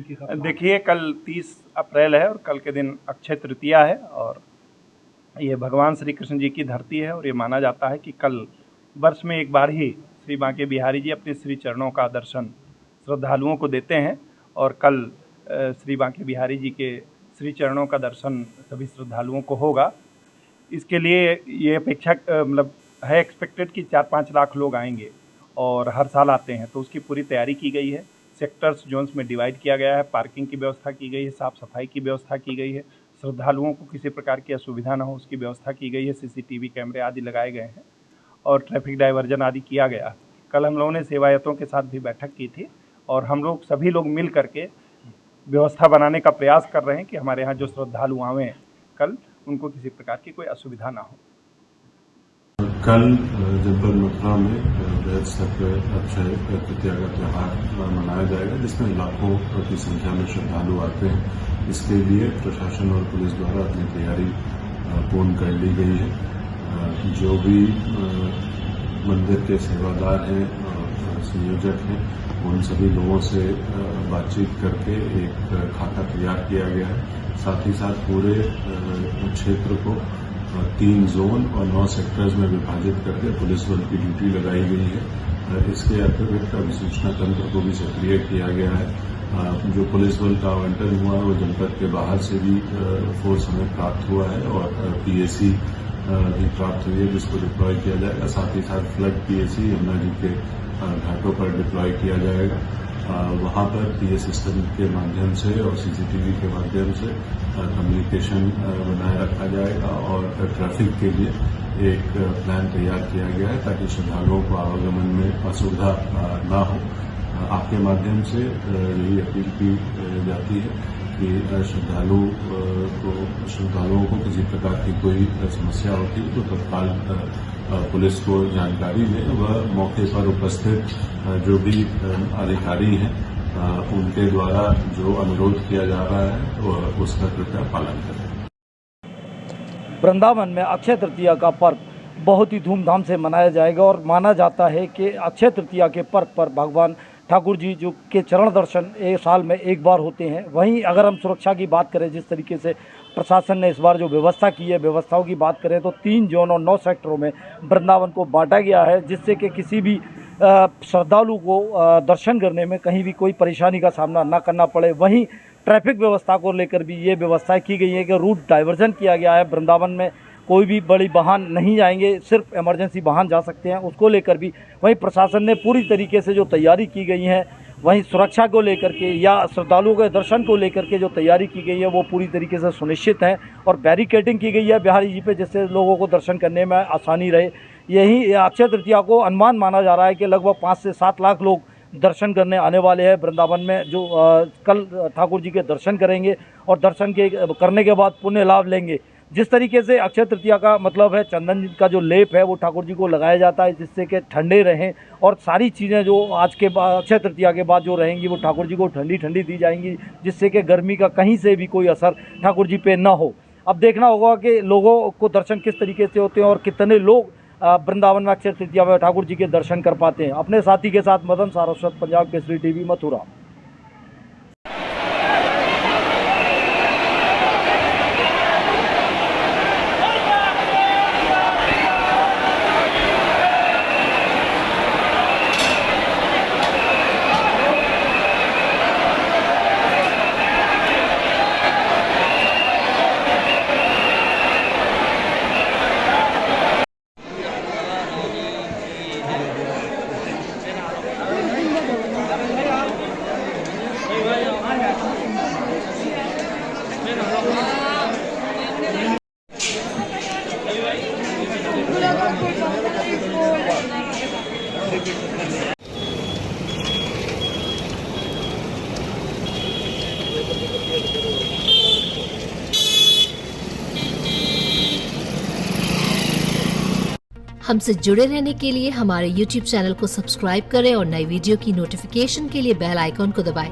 देखिए, कल 30 अप्रैल है और कल के दिन अक्षय तृतीया है और ये भगवान श्री कृष्ण जी की धरती है और ये माना जाता है कि कल वर्ष में एक बार ही श्री बांके बिहारी जी अपने श्री चरणों का दर्शन श्रद्धालुओं को देते हैं और कल श्री बांके बिहारी जी के श्री चरणों का दर्शन सभी श्रद्धालुओं को होगा। इसके लिए ये अपेक्षा मतलब है एक्सपेक्टेड कि 4-5 लाख लोग आएंगे और हर साल आते हैं, तो उसकी पूरी तैयारी की गई है। सेक्टर्स जोन्स में डिवाइड किया गया है, पार्किंग की व्यवस्था की गई है, साफ़ सफाई की व्यवस्था की गई है, श्रद्धालुओं को किसी प्रकार की असुविधा न हो उसकी व्यवस्था की गई है, सीसीटीवी कैमरे आदि लगाए गए हैं और ट्रैफिक डाइवर्जन आदि किया गया। कल हम लोगों ने सेवायतों के साथ भी बैठक की थी और हम लोग सभी लोग मिल करके व्यवस्था बनाने का प्रयास कर रहे हैं कि हमारे यहाँ जो श्रद्धालु आवें कल उनको किसी प्रकार की कोई असुविधा ना हो। कल जनपद मथुरा में बृहद स्तर पर अक्षय तृतीया का त्यौहार मनाया जाएगा, जिसमें लाखों की संख्या में श्रद्धालु आते हैं। इसके लिए प्रशासन और पुलिस द्वारा अपनी तैयारी पूर्ण कर ली गई है। जो भी मंदिर के सेवादार हैं और संयोजक हैं, उन सभी लोगों से बातचीत करके एक खाका तैयार किया गया है। साथ ही साथ पूरे क्षेत्र को 3 जोन और 9 सेक्टर्स में विभाजित करके पुलिस बल की ड्यूटी लगाई गई है। इसके अतिरिक्त अभिसूचना तंत्र को भी सक्रिय किया गया है। जो पुलिस बल का आवंटन हुआ है वो जनपद के बाहर से भी फोर्स हमें प्राप्त हुआ है और पीएसी भी प्राप्त हुई है, जिसको डिप्लॉय किया जाएगा। साथ ही साथ फ्लड पीएसी यमुना जी के घाटों पर डिप्लॉय किया जाएगा। वहां पर पीएस सिस्टम के माध्यम से और सीसीटीवी के माध्यम से कम्युनिकेशन बनाए रखा जाएगा और ट्रैफिक के लिए एक प्लान तैयार किया गया है ताकि श्रद्धालुओं को आवागमन में असुविधा न हो। आपके माध्यम से यही अपील की जाती है कि श्रद्धालुओं को किसी प्रकार की कोई समस्या होती है तो तत्काल पुलिस को जानकारी दें। वह मौके पर उपस्थित जो भी अधिकारी हैं उनके द्वारा जो अनुरोध किया जा रहा है उसका कृपया पालन करें। वृंदावन में अक्षय तृतीया का पर्व बहुत ही धूमधाम से मनाया जाएगा और माना जाता है कि अक्षय तृतीया के पर्व पर भगवान ठाकुर जी जो के चरण दर्शन एक साल में एक बार होते हैं। वहीं अगर हम सुरक्षा की बात करें, जिस तरीके से प्रशासन ने इस बार जो व्यवस्था की है, व्यवस्थाओं की बात करें तो 3 जोन और 9 सेक्टरों में वृंदावन को बांटा गया है, जिससे कि किसी भी श्रद्धालु को दर्शन करने में कहीं भी कोई परेशानी का सामना ना करना पड़े। वहीं ट्रैफिक व्यवस्था को लेकर भी ये व्यवस्था की गई है कि रूट डाइवर्जन किया गया है। वृंदावन में कोई भी बड़ी वाहन नहीं जाएंगे, सिर्फ इमरजेंसी वाहन जा सकते हैं, उसको लेकर भी वहीं प्रशासन ने पूरी तरीके से जो तैयारी की गई है, वहीं सुरक्षा को लेकर के या श्रद्धालुओं के दर्शन को लेकर के जो तैयारी की गई है वो पूरी तरीके से सुनिश्चित है और बैरिकेडिंग की गई है बिहारी जी पे, जिससे लोगों को दर्शन करने में आसानी रहे। यही अक्षय तृतीया को अनुमान माना जा रहा है कि लगभग 5 से 7 लाख लोग दर्शन करने आने वाले हैं वृंदावन में, जो कल ठाकुर जी के दर्शन करेंगे और दर्शन करने के बाद पुण्य लाभ लेंगे। जिस तरीके से अक्षय तृतीया का मतलब है चंदन का जो लेप है वो ठाकुर जी को लगाया जाता है, जिससे कि ठंडे रहें और सारी चीज़ें जो आज के अक्षय तृतीया के बाद जो रहेंगी वो ठाकुर जी को ठंडी ठंडी दी जाएंगी, जिससे कि गर्मी का कहीं से भी कोई असर ठाकुर जी पे ना हो। अब देखना होगा कि लोगों को दर्शन किस तरीके से होते हैं और कितने लोग वृंदावन में अक्षय तृतीया में ठाकुर जी के दर्शन कर पाते हैं। अपने साथी के साथ मदन सारस्वत, पंजाब केसरी टीवी, मथुरा। हमसे जुड़े रहने के लिए हमारे YouTube चैनल को सब्सक्राइब करें और नई वीडियो की नोटिफिकेशन के लिए बेल आइकॉन को दबाएं।